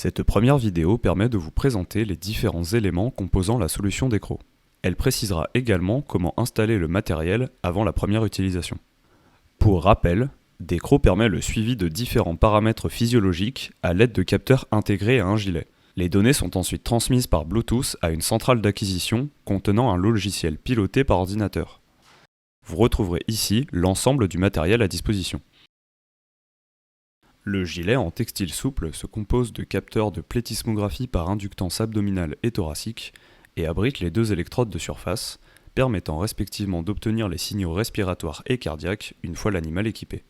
Cette première vidéo permet de vous présenter les différents éléments composant la solution d'écrou. Elle précisera également comment installer le matériel avant la première utilisation. Pour rappel, Decro permet le suivi de différents paramètres physiologiques à l'aide de capteurs intégrés à un gilet. Les données sont ensuite transmises par Bluetooth à une centrale d'acquisition contenant un logiciel piloté par ordinateur. Vous retrouverez ici l'ensemble du matériel à disposition. Le gilet en textile souple se compose de capteurs de plétismographie par inductance abdominale et thoracique et abrite les deux électrodes de surface, permettant respectivement d'obtenir les signaux respiratoires et cardiaques une fois l'animal équipé.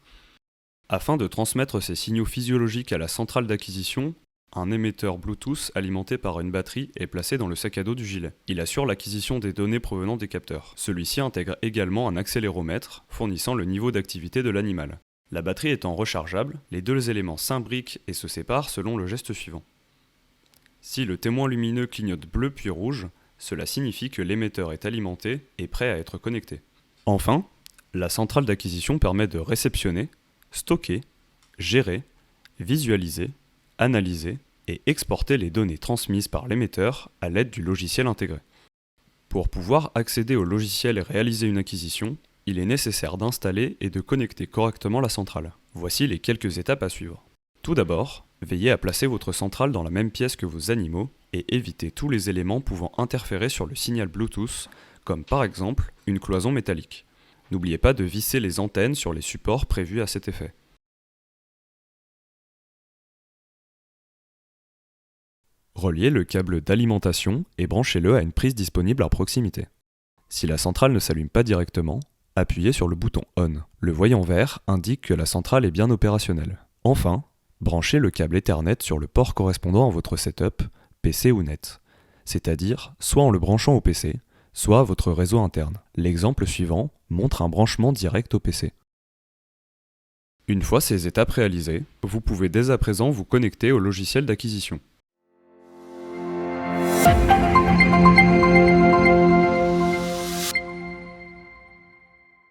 Afin de transmettre ces signaux physiologiques à la centrale d'acquisition, un émetteur Bluetooth alimenté par une batterie est placé dans le sac à dos du gilet. Il assure l'acquisition des données provenant des capteurs. Celui-ci intègre également un accéléromètre fournissant le niveau d'activité de l'animal. La batterie étant rechargeable, les deux éléments s'imbriquent et se séparent selon le geste suivant. Si le témoin lumineux clignote bleu puis rouge, cela signifie que l'émetteur est alimenté et prêt à être connecté. Enfin, la centrale d'acquisition permet de réceptionner, stocker, gérer, visualiser, analyser et exporter les données transmises par l'émetteur à l'aide du logiciel intégré. Pour pouvoir accéder au logiciel et réaliser une acquisition, il est nécessaire d'installer et de connecter correctement la centrale. Voici les quelques étapes à suivre. Tout d'abord, veillez à placer votre centrale dans la même pièce que vos animaux et évitez tous les éléments pouvant interférer sur le signal Bluetooth, comme par exemple une cloison métallique. N'oubliez pas de visser les antennes sur les supports prévus à cet effet. Reliez le câble d'alimentation et branchez-le à une prise disponible à proximité. Si la centrale ne s'allume pas directement, appuyez sur le bouton ON. Le voyant vert indique que la centrale est bien opérationnelle. Enfin, branchez le câble Ethernet sur le port correspondant à votre setup, PC ou net. C'est-à-dire soit en le branchant au PC, soit à votre réseau interne. L'exemple suivant montre un branchement direct au PC. Une fois ces étapes réalisées, vous pouvez dès à présent vous connecter au logiciel d'acquisition.